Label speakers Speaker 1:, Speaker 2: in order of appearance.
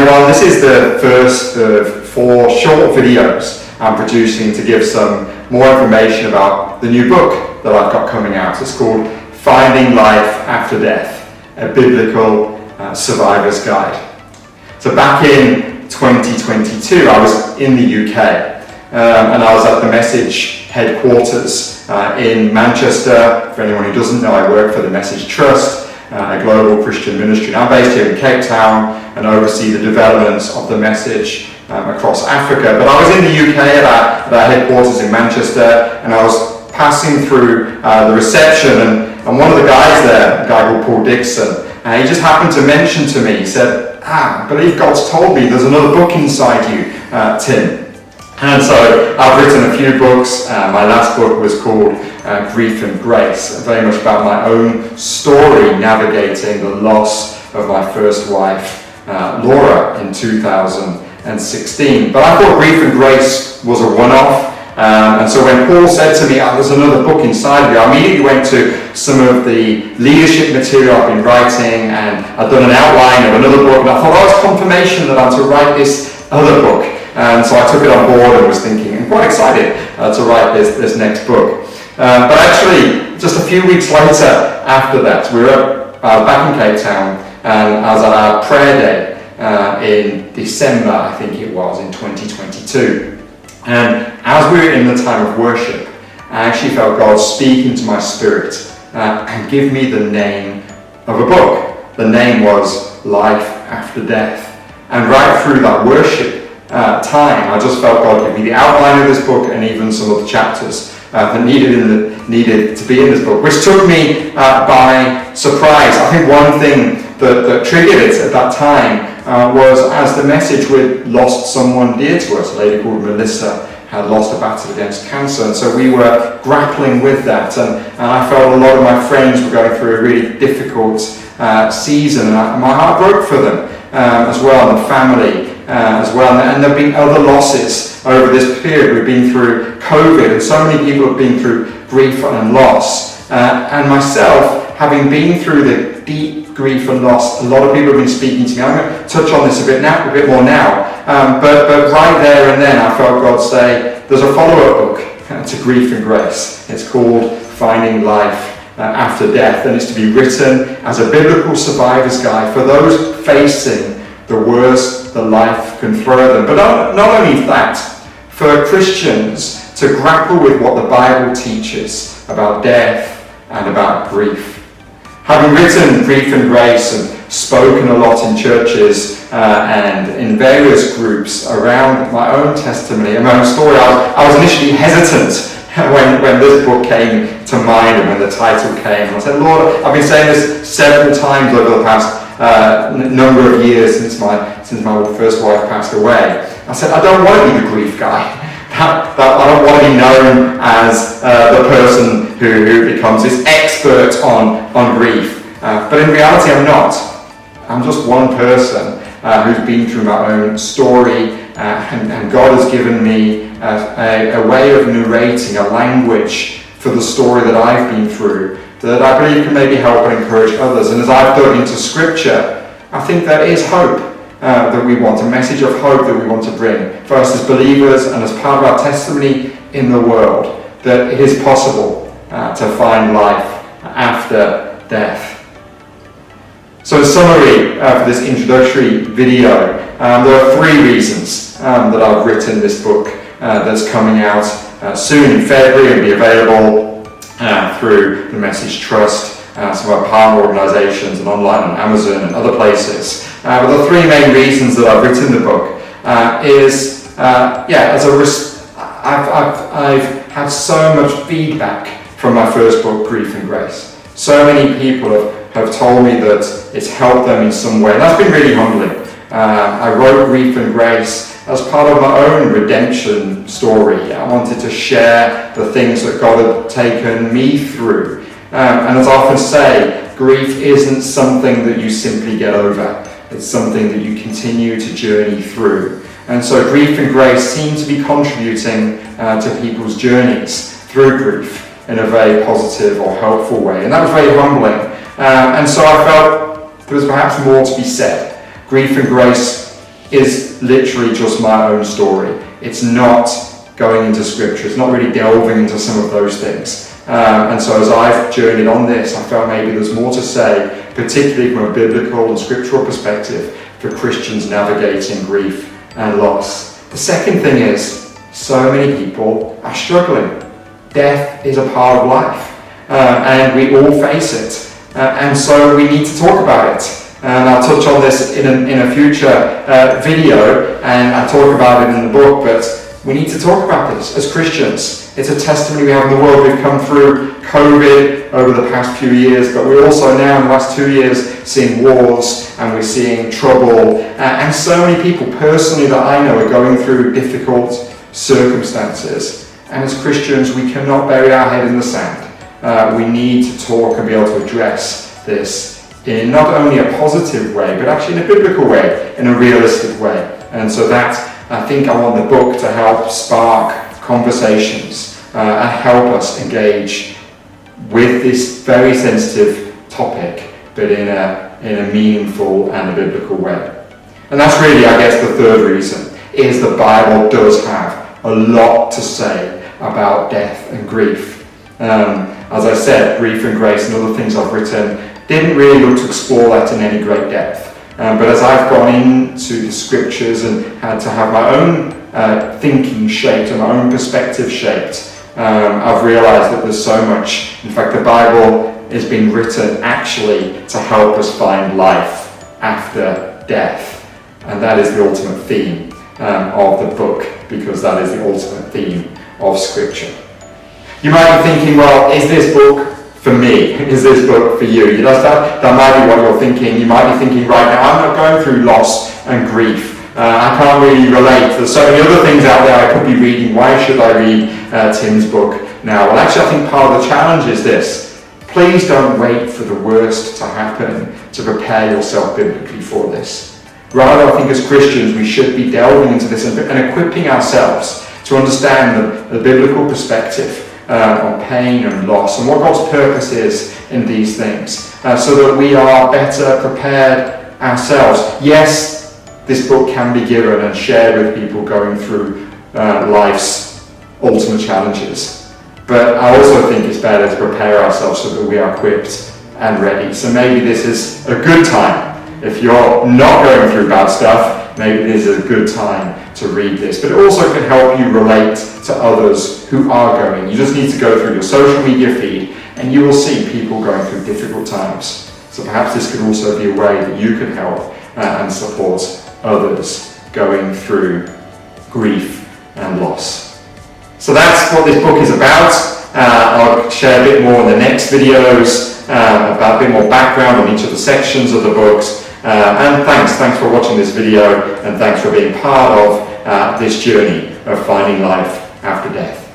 Speaker 1: everyone, this is the first of 4 short videos I'm producing to give some more information about the new book that I've got coming out. It's called Finding Life After Death, a Biblical Survivor's Guide. So back in 2022, I was in the UK and I was at the Message headquarters in Manchester. For anyone who doesn't know, I work for the Message Trust, a global Christian ministry. I'm based here in Cape Town and oversee the developments of the Message across Africa. But I was in the UK at our headquarters in Manchester, and I was passing through the reception, and one of the guys there, a guy called Paul Dixon, he just happened to mention to me, he said, I believe God's told me there's another book inside you, Tim. And so I've written a few books. My last book was called Grief and Grace, very much about my own story navigating the loss of my first wife, Laura, in 2016. But I thought Grief and Grace was a one-off. And so when Paul said to me, there's another book inside of you, I immediately went to some of the leadership material I've been writing, and I'd done an outline of another book, and I thought, it's confirmation that I'm to write this other book. And so I took it on board and was thinking, I'm quite excited to write this next book. But actually, just a few weeks later after that, we were back in Cape Town, and I was at our prayer day in December, I think it was, in 2022. And as we were in the time of worship, I actually felt God speaking to my spirit and give me the name of a book. The name was Life After Death. And right through that worship time, I just felt God give me the outline of this book and even some of the chapters that needed to be in this book, which took me by surprise. I think one thing that triggered it at that time was as the Message, we'd lost someone dear to us. A lady called Melissa had lost a battle against cancer, and so we were grappling with that, and I felt a lot of my friends were going through a really difficult season, and my heart broke for them as well, and the family as well, and there have been other losses over this period. We've been through COVID, and so many people have been through grief and loss, and myself, having been through the deep grief and loss, a lot of people have been speaking to me. I'm going to touch on this a bit more now, but right there and then I felt God say, there's a follow-up book to Grief and Grace. It's called Finding Life After Death, and it's to be written as a biblical survivor's guide for those facing the worst that life can throw them. But not only that, for Christians to grapple with what the Bible teaches about death and about grief. Having written Grief and Grace and spoken a lot in churches and in various groups around my own testimony and my own story, I was initially hesitant when this book came to mind and when the title came. And I said, Lord, I've been saying this several times over the past number of years since my first wife passed away. I said, I don't want to be the grief guy. I don't want to be known as the person who becomes this expert on grief. But in reality, I'm not. I'm just one person who's been through my own story, and God has given me a way of narrating, a language for the story that I've been through, that I believe can maybe help and encourage others. And as I've dug into Scripture, I think there is hope that we want, a message of hope that we want to bring for us as believers and as part of our testimony in the world, that it is possible to find life after death. So in summary for this introductory video, there are 3 reasons that I've written this book that's coming out soon in February and be available through the Message Trust, some of our partner organisations, and online on Amazon and other places. But the 3 main reasons that I've written the book I've had so much feedback from my first book, Grief and Grace. So many people have told me that it's helped them in some way. And that's been really humbling. I wrote Grief and Grace as part of my own redemption story. I wanted to share the things that God had taken me through. And as I often say, grief isn't something that you simply get over. It's something that you continue to journey through. And so Grief and Grace seem to be contributing to people's journeys through grief in a very positive or helpful way. And that was very humbling. And so I felt there was perhaps more to be said. Grief and Grace is literally just my own story. It's not going into scripture, it's not really delving into some of those things. And so as I've journeyed on this, I felt maybe there's more to say, particularly from a biblical and scriptural perspective, for Christians navigating grief and loss. The second thing is, so many people are struggling. Death is a part of life, and we all face it. And so we need to talk about it. And I'll touch on this in a future video, and I talk about it in the book, but we need to talk about this as Christians. It's a testimony we have in the world. We've come through COVID over the past few years, but we're also now in the last 2 years seeing wars, and we're seeing trouble. And so many people personally that I know are going through difficult circumstances. And as Christians, we cannot bury our head in the sand. We need to talk and be able to address this in not only a positive way, but actually in a biblical way, in a realistic way. And so that, I think I want the book to help spark conversations and help us engage with this very sensitive topic, but in a meaningful and a biblical way. And that's really, I guess, the third reason, is the Bible does have a lot to say about death and grief. As I said, Grief and Grace and other things I've written didn't really look to explore that in any great depth. But as I've gone into the scriptures and had to have my own thinking shaped and my own perspective shaped, I've realised that there's so much. In fact, the Bible is being written actually to help us find life after death. And that is the ultimate theme of the book, because that is the ultimate theme of Scripture. You might be thinking, well, is this book for me? Is this book for you? That might be what you're thinking. You might be thinking right now, I'm not going through loss and grief. I can't really relate. There's so many other things out there I could be reading. Why should I read Tim's book now? Well, actually, I think part of the challenge is this. Please don't wait for the worst to happen to prepare yourself biblically for this. Rather, I think as Christians, we should be delving into this and equipping ourselves to understand the biblical perspective on pain and loss and what God's purpose is in these things, so that we are better prepared ourselves. Yes, this book can be given and shared with people going through life's ultimate challenges, but I also think it's better to prepare ourselves so that we are equipped and ready. So maybe this is a good time. If you're not going through bad stuff, maybe this is a good time to read this. But it also can help you relate to others who are going. You just need to go through your social media feed and you will see people going through difficult times. So perhaps this could also be a way that you could help and support others going through grief and loss. So that's what this book is about. I'll share a bit more in the next videos about a bit more background on each of the sections of the books. And thanks for watching this video, and thanks for being part of this journey of finding life after death.